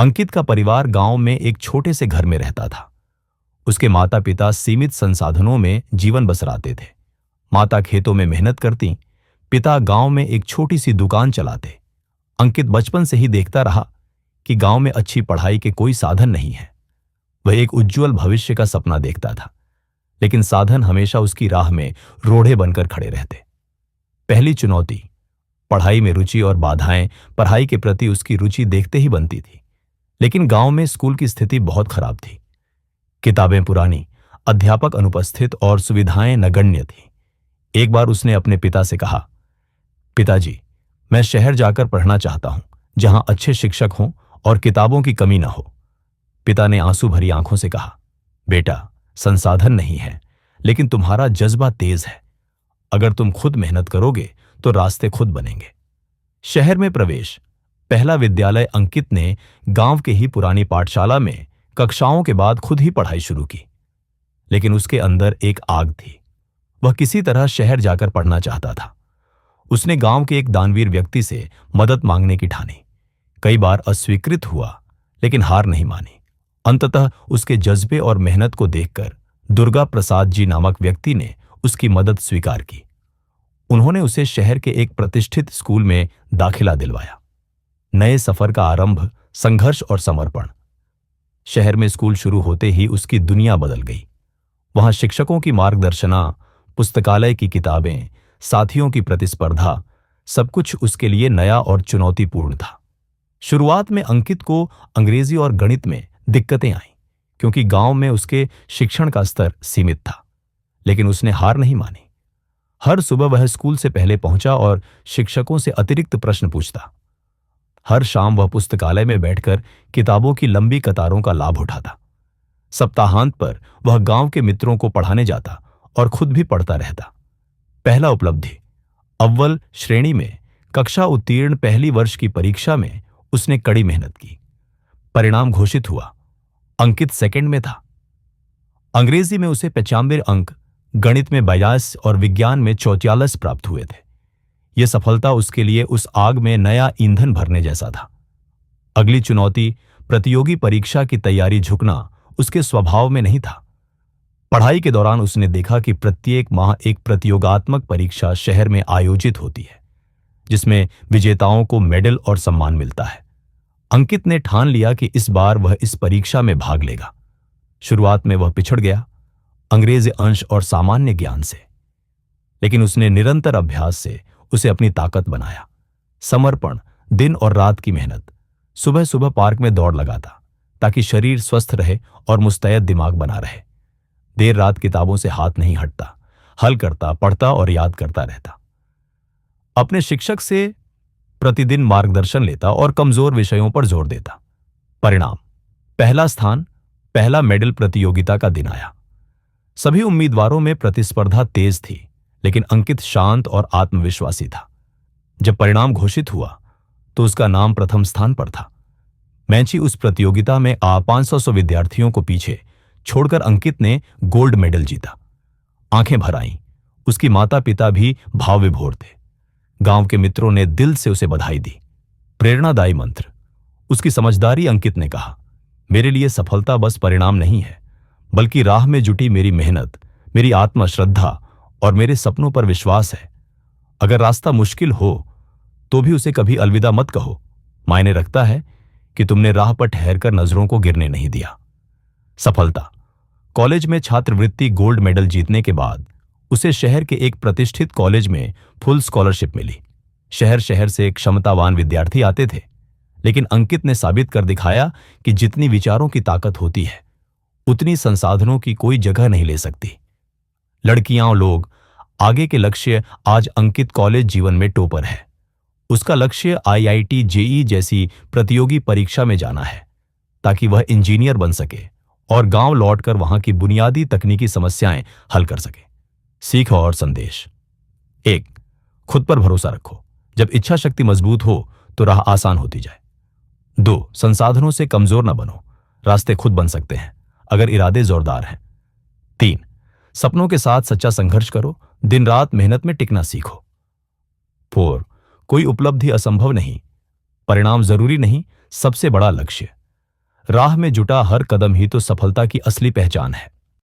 अंकित का परिवार गांव में एक छोटे से घर में रहता था। उसके माता पिता सीमित संसाधनों में जीवन बसराते थे। माता खेतों में मेहनत करती, पिता गांव में एक छोटी सी दुकान चलाते। अंकित बचपन से ही देखता रहा कि गांव में अच्छी पढ़ाई के कोई साधन नहीं है। वह एक उज्जवल भविष्य का सपना देखता था, लेकिन साधन हमेशा उसकी राह में रोड़े बनकर खड़े रहते। पहली चुनौती पढ़ाई में रुचि और बाधाएं पढ़ाई के प्रति उसकी रुचि देखते ही बनती थी। लेकिन गांव में स्कूल की स्थिति बहुत खराब थी। किताबें पुरानी, अध्यापक अनुपस्थित और सुविधाएं नगण्य थी। एक बार उसने अपने पिता से कहा, पिताजी, मैं शहर जाकर पढ़ना चाहता हूं, जहां अच्छे शिक्षक हों और किताबों की कमी न हो। पिता ने आंसू भरी आंखों से कहा, बेटा, संसाधन नहीं है, लेकिन तुम्हारा जज्बा तेज है। अगर तुम खुद मेहनत करोगे तो रास्ते खुद बनेंगे। शहर में प्रवेश। पहला विद्यालय अंकित ने गांव के ही पुरानी पाठशाला में कक्षाओं के बाद खुद ही पढ़ाई शुरू की। लेकिन उसके अंदर एक आग थी। वह किसी तरह शहर जाकर पढ़ना चाहता था। उसने गांव के एक दानवीर व्यक्ति से मदद मांगने की ठानी। कई बार अस्वीकृत हुआ, लेकिन हार नहीं मानी। अंततः उसके जज्बे और मेहनत को देखकर दुर्गा प्रसाद जी नामक व्यक्ति ने उसकी मदद स्वीकार की। उन्होंने उसे शहर के एक प्रतिष्ठित स्कूल में दाखिला दिलवाया। नए सफर का आरंभ, संघर्ष और समर्पण। शहर में स्कूल शुरू होते ही उसकी दुनिया बदल गई। वहां शिक्षकों की मार्गदर्शना, पुस्तकालय की किताबें, साथियों की प्रतिस्पर्धा, सब कुछ उसके लिए नया और चुनौतीपूर्ण था। शुरुआत में अंकित को अंग्रेजी और गणित में दिक्कतें आईं, क्योंकि गांव में उसके शिक्षण का स्तर सीमित था। लेकिन उसने हार नहीं मानी। हर सुबह वह स्कूल से पहले पहुंचा और शिक्षकों से अतिरिक्त प्रश्न पूछता। हर शाम वह पुस्तकालय में बैठकर किताबों की लंबी कतारों का लाभ उठाता। सप्ताहांत पर वह गांव के मित्रों को पढ़ाने जाता और खुद भी पढ़ता रहता। पहला उपलब्धि, अव्वल श्रेणी में कक्षा उत्तीर्ण पहली वर्ष की परीक्षा में उसने कड़ी मेहनत की। परिणाम घोषित हुआ। अंकित सेकंड में था। अंग्रेजी में उसे 95 अंक, गणित में 42 और विज्ञान में 44 प्राप्त हुए थे। यह सफलता उसके लिए उस आग में नया ईंधन भरने जैसा था। अगली चुनौती, प्रतियोगी परीक्षा की तैयारी। झुकना उसके स्वभाव में नहीं था। पढ़ाई के दौरान उसने देखा कि प्रत्येक माह एक प्रतियोगात्मक परीक्षा शहर में आयोजित होती है, जिसमें विजेताओं को मेडल और सम्मान मिलता है। अंकित ने ठान लिया कि इस बार वह इस परीक्षा में भाग लेगा। शुरुआत में वह पिछड़ गया, अंग्रेजी अंश और सामान्य ज्ञान से। लेकिन उसने निरंतर अभ्यास से उसे अपनी ताकत बनाया। समर्पण, दिन और रात की मेहनत। सुबह सुबह पार्क में दौड़ लगाता ताकि शरीर स्वस्थ रहे और मुस्तैद दिमाग बना रहे। देर रात किताबों से हाथ नहीं हटता, हल करता, पढ़ता और याद करता रहता। अपने शिक्षक से प्रतिदिन मार्गदर्शन लेता और कमजोर विषयों पर जोर देता। परिणाम, पहला स्थान, पहला मेडल। प्रतियोगिता का दिन आया। सभी उम्मीदवारों में प्रतिस्पर्धा तेज थी, लेकिन अंकित शांत और आत्मविश्वासी था। जब परिणाम घोषित हुआ तो उसका नाम प्रथम स्थान पर था। मैची उस प्रतियोगिता में 500 विद्यार्थियों को पीछे छोड़कर अंकित ने गोल्ड मेडल जीता। आंखें भर आईं। उसकी माता पिता भी भाव विभोर थे। गांव के मित्रों ने दिल से उसे बधाई दी। प्रेरणादायी मंत्र। उसकी समझदारी। अंकित ने कहा, मेरे लिए सफलता बस परिणाम नहीं है, बल्कि राह में जुटी मेरी मेहनत, मेरी आत्मश्रद्धा और मेरे सपनों पर विश्वास है। अगर रास्ता मुश्किल हो तो भी उसे कभी अलविदा मत कहो। मायने रखता है कि तुमने राह पर ठहरकर नजरों को गिरने नहीं दिया। सफलता। कॉलेज में छात्रवृत्ति गोल्ड मेडल जीतने के बाद उसे शहर के एक प्रतिष्ठित कॉलेज में फुल स्कॉलरशिप मिली। शहर शहर से क्षमतावान विद्यार्थी आते थे, लेकिन अंकित ने साबित कर दिखाया कि जितनी विचारों की ताकत होती है, उतनी संसाधनों की कोई जगह नहीं ले सकती। लड़कियां और लोग आगे के लक्ष्य। आज अंकित कॉलेज जीवन में टॉपर है। उसका लक्ष्य IIT, JEE जैसी प्रतियोगी परीक्षा में जाना है, ताकि वह इंजीनियर बन सके और गांव लौटकर वहां की बुनियादी तकनीकी समस्याएं हल कर सके। सीख और संदेश। 1. खुद पर भरोसा रखो। जब इच्छा शक्ति मजबूत हो तो राह आसान होती जाए। 2. संसाधनों से कमजोर न बनो। रास्ते खुद बन सकते हैं अगर इरादे जोरदार हैं। 3. सपनों के साथ सच्चा संघर्ष करो। दिन रात मेहनत में टिकना सीखो। 4. कोई उपलब्धि असंभव नहीं, परिणाम जरूरी नहीं, सबसे बड़ा लक्ष्य। राह में जुटा हर कदम ही तो सफलता की असली पहचान है।